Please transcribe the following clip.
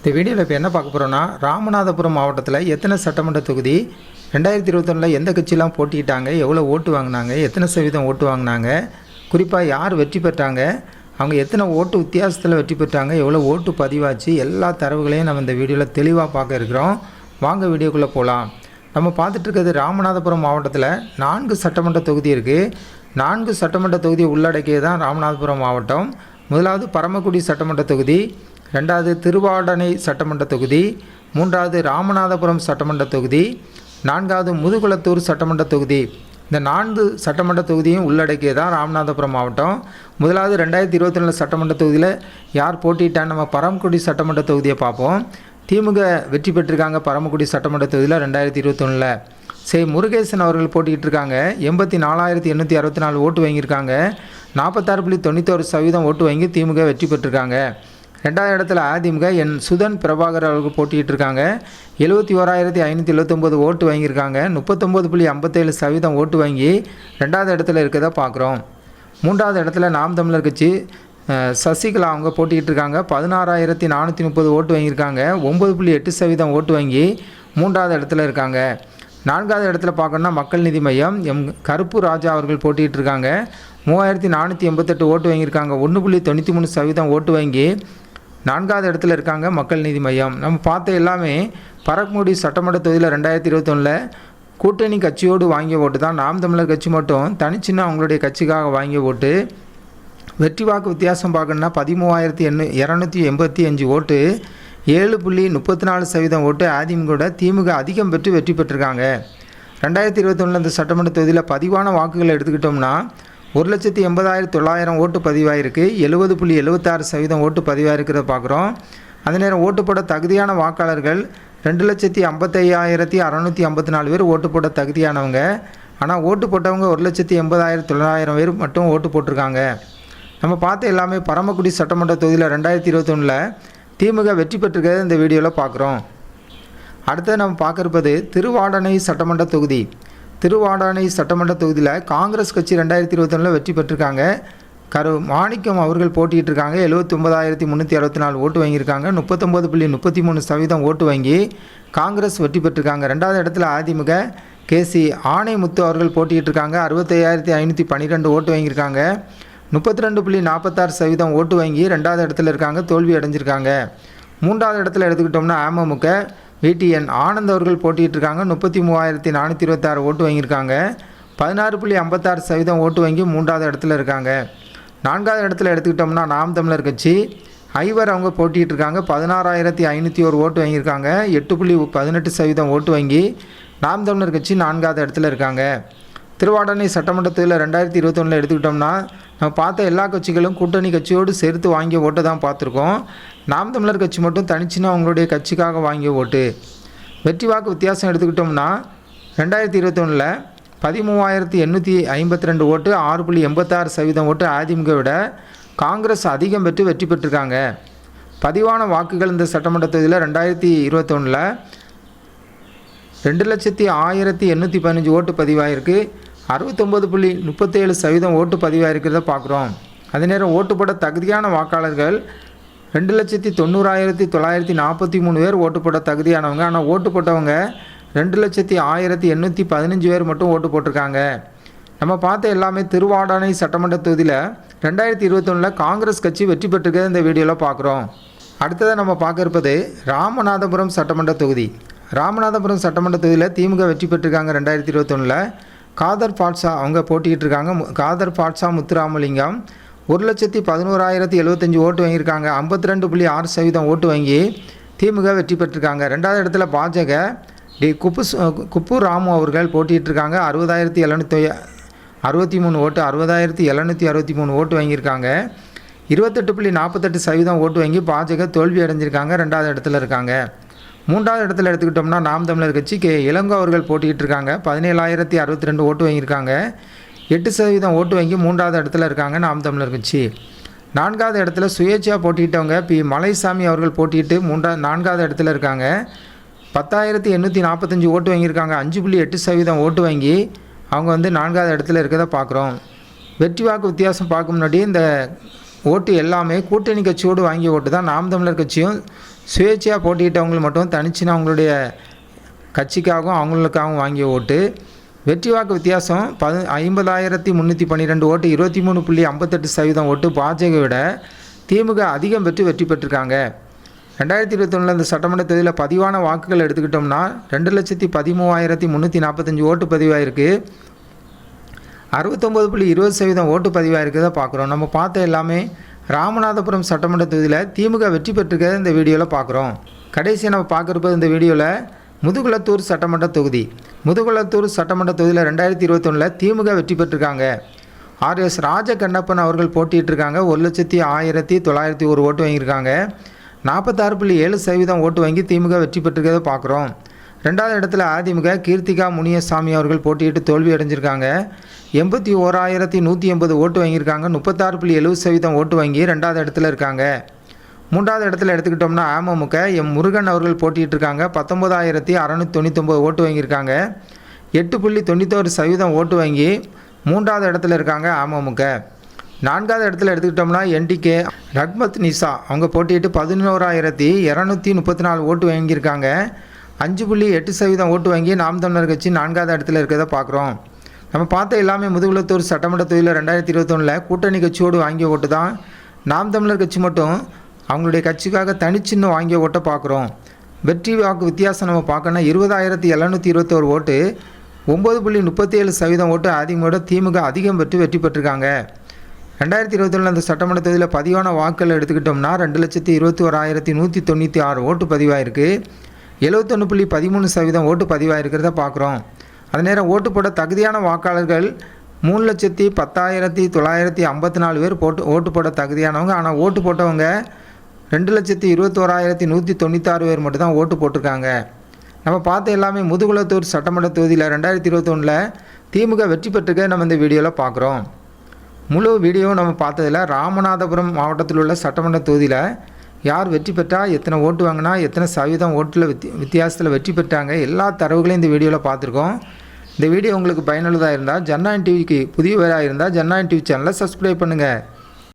இந்த வீடியோவில் இப்போ என்ன பார்க்க போகிறோன்னா, ராமநாதபுரம் மாவட்டத்தில் எத்தனை சட்டமன்ற தொகுதி 2021 எந்த கட்சியெலாம் போட்டிக்கிட்டாங்க, எவ்வளோ ஓட்டு வாங்கினாங்க, எத்தனை சதவீதம் ஓட்டு வாங்கினாங்க, குறிப்பாக யார் வெற்றி பெற்றாங்க, அவங்க எத்தனை ஓட்டு வித்தியாசத்தில் வெற்றி பெற்றாங்க, எவ்வளோ ஓட்டு பதிவாச்சு, எல்லா தரவுகளையும் நம்ம இந்த வீடியோவில் தெளிவாக பார்க்க இருக்கிறோம். வாங்க வீடியோக்குள்ளே போகலாம். நம்ம பார்த்துட்ருக்கிறது ராமநாதபுரம் மாவட்டத்தில் 4 சட்டமன்ற தொகுதி இருக்குது. 4 சட்டமன்ற தொகுதியை உள்ளடக்கியது தான் ராமநாதபுரம் மாவட்டம். முதலாவது பரமக்குடி சட்டமன்ற தொகுதி, 2வது திருவாடனை சட்டமன்ற தொகுதி, 3வது ராமநாதபுரம் சட்டமன்ற தொகுதி, 4வது முதுகுளத்தூர் சட்டமன்ற தொகுதி. இந்த 4 சட்டமன்ற தொகுதியும் உள்ளடக்கியதான் ராமநாதபுரம் மாவட்டம். முதலாவது 2022 சட்டமன்ற தொகுதியில் யார் போட்டிட்டான்னு நம்ம பரமக்குடி சட்டமன்ற தொகுதியை பார்ப்போம். திமுக வெற்றி பெற்றிருக்காங்க பரமக்குடி சட்டமன்ற தொகுதியில் 2021. முருகேசன் அவர்கள் போட்டிக்கிட்டு இருக்காங்க. 84,864 ஓட்டு வாங்கியிருக்காங்க. 46.91% ஓட்டு வாங்கி திமுக வெற்றி பெற்றிருக்காங்க. 2வது இடத்துல அதிமுக சுதன் பிரபாகர் அவர்கள் போட்டிக்கிட்டு இருக்காங்க. 71,579 ஓட்டு வாங்கியிருக்காங்க. 39.57% ஓட்டு வாங்கி 2வது இடத்துல இருக்கிறத பார்க்குறோம். 3வது இடத்துல நாம் தமிழர் கட்சி சசிகலா அவங்க போட்டிக்கிட்டு இருக்காங்க. 16,430 ஓட்டு வாங்கியிருக்காங்க. 9.8% ஓட்டு வாங்கி 3வது இடத்துல இருக்காங்க. 4வது இடத்துல பார்க்கணுன்னா மக்கள் நீதி மையம் கருப்பு ராஜா அவர்கள் போட்டிக்கிட்டு இருக்காங்க. 3,488 ஓட்டு வாங்கியிருக்காங்க. 1.93% ஓட்டு வாங்கி 4வது இடத்துல இருக்காங்க மக்கள் நீதி மையம். நம்ம பார்த்த எல்லாமே பரமக்குடி சட்டமன்ற தொகுதியில் 2021 கூட்டணி கட்சியோடு வாங்கிய ஓட்டு தான். நாம் தமிழர் கட்சி மட்டும் தனிச்சின்ன அவங்களுடைய கட்சிக்காக வாங்கிய ஓட்டு. வெற்றி வாக்கு வித்தியாசம் பார்க்கணுன்னா 13,285 ஓட்டு, 7.34% ஓட்டு அதிமுக திமுக அதிகம் பெற்று வெற்றி பெற்றிருக்காங்க. 2021 இந்த சட்டமன்ற தொகுதியில் பதிவான வாக்குகளை எடுத்துக்கிட்டோம்னா 1,80,900 ஓட்டு பதிவாயிருக்கு. 70.76% ஓட்டு பதிவாயிருக்கிறத பார்க்குறோம். அதே நேரம் ஓட்டு போட தகுதியான வாக்காளர்கள் 2,55,654 பேர் ஓட்டு போட தகுதியானவங்க. ஆனால் ஓட்டு போட்டவங்க 1,80,900 பேர் மட்டும் ஓட்டு போட்டிருக்காங்க. நம்ம பார்த்த எல்லாமே பரமக்குடி சட்டமன்ற தொகுதியில் 2021 திமுக வெற்றி பெற்றிருக்கிறது இந்த வீடியோவில் பார்க்குறோம். அடுத்து நம்ம பார்க்குறது திருவாடனை சட்டமன்ற தொகுதி. திருவாடானை சட்டமன்ற தொகுதியில் காங்கிரஸ் கட்சி 2021 வெற்றி பெற்றிருக்காங்க. மாணிக்கம் அவர்கள் போட்டிகிட்டு இருக்காங்க. 79,364 ஓட்டு வாங்கியிருக்காங்க. 39.33% ஓட்டு வாங்கி காங்கிரஸ் வெற்றி பெற்றிருக்காங்க. 2வது இடத்துல அதிமுக கேசி ஆணைமுத்து அவர்கள் போட்டிகிட்டு இருக்காங்க. 65,512 ஓட்டு வாங்கியிருக்காங்க. 32.46% ஓட்டு வாங்கி 2வது இடத்துல இருக்காங்க, தோல்வி அடைஞ்சிருக்காங்க. 3வது இடத்துல எடுத்துக்கிட்டோம்னா அமமுக VTN ஆனந்த் அவர்கள் போட்டிகிட்டு இருக்காங்க. 33,426 ஓட்டு வாங்கியிருக்காங்க. 16.56% ஓட்டு வாங்கி 3வது இடத்துல இருக்காங்க. 4வது இடத்துல எடுத்துக்கிட்டோம்னா நாம் தமிழர் கட்சி ஐவர் அவங்க போட்டிகிட்டு இருக்காங்க. 16,501 ஓட்டு வாங்கியிருக்காங்க. 8.18% ஓட்டு வாங்கி நாம் தமிழர் கட்சி 4வது இடத்துல இருக்காங்க. திருவாடனை சட்டமன்றத்தில் 2021 எடுத்துக்கிட்டோம்னா நம்ம பார்த்த எல்லா கட்சிகளும் கூட்டணி கட்சியோடு சேர்த்து வாங்கிய ஓட்டை தான் பார்த்துருக்கோம். நாம் தமிழர் கட்சி மட்டும் தனிச்சின்னா அவங்களுடைய கட்சிக்காக வாங்கிய ஓட்டு. வெற்றி வாக்கு வித்தியாசம் எடுத்துக்கிட்டோம்னா 2021 13,852 ஓட்டு, 6.86% ஓட்டு அதிமுக விட காங்கிரஸ் அதிகம் பெற்று வெற்றி பெற்றிருக்காங்க. பதிவான வாக்குகள் இந்த சட்டமன்ற தொகுதியில் 2021 2,01,815 ஓட்டு பதிவாயிருக்கு. 69.37% ஓட்டு பதிவாயிருக்கிறத பார்க்குறோம். அதே நேரம் ஓட்டு போட தகுதியான வாக்காளர்கள் 2,90,943 பேர் ஓட்டு போட தகுதியானவங்க. ஆனால் ஓட்டு போட்டவங்க 2,01,815 பேர் மட்டும் ஓட்டு போட்டிருக்காங்க. நம்ம பார்த்த எல்லாமே திருவாடானை சட்டமன்ற தொகுதியில் 2021 காங்கிரஸ் கட்சி வெற்றி பெற்றிருக்கிறது இந்த வீடியோவில் பார்க்குறோம். அடுத்ததாக நம்ம பார்க்க இருப்பது ராமநாதபுரம் சட்டமன்ற தொகுதி. ராமநாதபுரம் சட்டமன்ற தொகுதியில் திமுக வெற்றி பெற்றிருக்காங்க. 2021 காதர் பாட்ஷா அவங்க போட்டிக்கிட்டு இருக்காங்க. காதர் பாட்ஷா முத்துராமலிங்கம் 1,11,075 ஓட்டு வாங்கியிருக்காங்க. 52.6% ஓட்டு வாங்கி திமுக வெற்றி பெற்றிருக்காங்க. 2வது இடத்துல பாஜக குப்பு ராமு அவர்கள் போட்டிகிட்டு இருக்காங்க. 60,763 ஓட்டு 60,763 ஓட்டு வாங்கியிருக்காங்க. 28.48% ஓட்டு வாங்கி பாஜக தோல்வி அடைஞ்சிருக்காங்க. 2வது இடத்துல இருக்காங்க. 3வது இடத்துல எடுத்துக்கிட்டோம்னா நாம் தமிழர் கட்சி இளங்கோ அவர்கள் போட்டிக்கிட்டு இருக்காங்க. 17,062 ஓட்டு வாங்கியிருக்காங்க. 8% ஓட்டு வாங்கி 3வது இடத்துல இருக்காங்க நாம் தமிழர் கட்சி. 4வது இடத்துல சுயேட்சையாக போட்டிக்கிட்டவங்க மலைசாமி அவர்கள் போட்டிட்டு 4வது இடத்துல இருக்காங்க. 10,845 ஓட்டு வாங்கியிருக்காங்க. 5.8% ஓட்டு வாங்கி அவங்க 4வது இடத்துல இருக்கிறத பார்க்குறோம். வெற்றி வாக்கு வித்தியாசம் பார்க்க முன்னாடி இந்த ஓட்டு எல்லாமே கூட்டணி கட்சியோடு வாங்கிய ஓட்டு தான். நாம் தமிழர் கட்சியும் சுயேட்சையாக போட்டியிட்டவங்க மட்டும் தனிச்சுன்னு அவங்களுடைய கட்சிக்காகவும் அவங்களுக்காகவும் வாங்கிய ஓட்டு. வெற்றி வாக்கு வித்தியாசம் 50,312 ஓட்டு, 23.58% ஓட்டு பாஜக விட திமுக அதிகம் வெற்றி பெற்றிருக்காங்க. 2021 இந்த சட்டமன்ற தேர்தலில் பதிவான வாக்குகள் எடுத்துக்கிட்டோம்னா 2,13,345 ஓட்டு பதிவாயிருக்கு. 69.20% ஓட்டு பதிவாயிருக்கிறத பார்க்குறோம். நம்ம பார்த்த எல்லாமே ராமநாதபுரம் சட்டமன்ற தொகுதியில் திமுக வெற்றி பெற்றிருக்கிறத இந்த வீடியோவில் பார்க்குறோம். கடைசியாக நம்ம பார்க்குறப்ப இந்த வீடியோவில் முதுகுளத்தூர் சட்டமன்ற தொகுதி. முதுகுளத்தூர் சட்டமன்ற தொகுதியில் 2021 திமுக வெற்றி பெற்றிருக்காங்க. RS ராஜகண்ணப்பன் அவர்கள் போட்டியிட்டிருக்காங்க. 1,01,901 ஓட்டு வாங்கியிருக்காங்க. 46.7% ஓட்டு வாங்கி திமுக வெற்றி பெற்றிருக்கிறத பார்க்குறோம். ரெண்டாவது இடத்துல அதிமுக கீர்த்திகா முனியசாமி அவர்கள் போட்டியிட்டு தோல்வி அடைஞ்சிருக்காங்க. 81,180 ஓட்டு வாங்கியிருக்காங்க. 36.70% ஓட்டு வாங்கி ரெண்டாவது இடத்துல இருக்காங்க. மூன்றாவது இடத்துல எடுத்துக்கிட்டோம்னா அமமுக முருகன் அவர்கள் போட்டியிட்டிருக்காங்க. 19,699 ஓட்டு வாங்கியிருக்காங்க. 8.91% ஓட்டு வாங்கி மூன்றாவது இடத்துல இருக்காங்க அமமுக. நான்காவது இடத்துல எடுத்துக்கிட்டோம்னா NDK ரஹ்மத் நிசா அவங்க போட்டியிட்டு 11,234 ஓட்டு வாங்கியிருக்காங்க. 5.8% ஓட்டு வாங்கி நாம் தமிழர் கட்சி நான்காவது இடத்துல இருக்கிறத பார்க்குறோம். நம்ம பார்த்த எல்லாமே முதுகுளத்தூர் சட்டமன்ற தொகுதியில் 2021 கூட்டணி கட்சியோடு வாங்கிய ஓட்டு தான். நாம் தமிழர் கட்சி மட்டும் அவங்களுடைய கட்சிக்காக தனிச்சின்ன வாங்கிய ஓட்டை பார்க்குறோம். வெற்றி வாக்கு வித்தியாசம் நம்ம பார்க்கணும்னா 20,721 ஓட்டு, 9.37% ஓட்டு அதிகமோட திமுக அதிகம் வெற்றி பெற்றிருக்காங்க. 2021 அந்த சட்டமன்ற தொகுதியில் பதிவான வாக்குகள் எடுத்துக்கிட்டோம்னா 2,21,196 ஓட்டு பதிவாயிருக்கு. 71.13% ஓட்டு பதிவாயிருக்கிறத பார்க்குறோம். அதே நேரம் ஓட்டு போட தகுதியான வாக்காளர்கள் 3,10,954 பேர் ஓட்டு போட தகுதியானவங்க. ஆனால் ஓட்டு போட்டவங்க 2,21,196 பேர் மட்டும் தான் ஓட்டு போட்டிருக்காங்க. நம்ம பார்த்த எல்லாமே முதுகுளத்தூர் சட்டமன்ற தொகுதியில் 2021 திமுக வெற்றி பெற்றிருக்க நம்ம இந்த வீடியோவில் பார்க்குறோம். முழு வீடியோ நம்ம பார்த்ததில் ராமநாதபுரம் மாவட்டத்தில் உள்ள சட்டமன்ற தொகுதியில் யார் வெற்றி பெற்றா, எத்தனை ஓட்டு வாங்கினா, எத்தனை சதவீதம் ஓட்டில் வித்தியாசத்தில் வெற்றி பெற்றாங்க, எல்லா தரவுகளையும் இந்த வீடியோவில் பார்த்துருக்கோம். இந்த வீடியோ உங்களுக்கு பயனுள்ளதாக இருந்தால் ஜனநாயகம் டிவிக்கு புதியவராக இருந்தால் ஜனநாயகம் டிவி சேனலை சப்ஸ்கிரைப் பண்ணுங்கள்.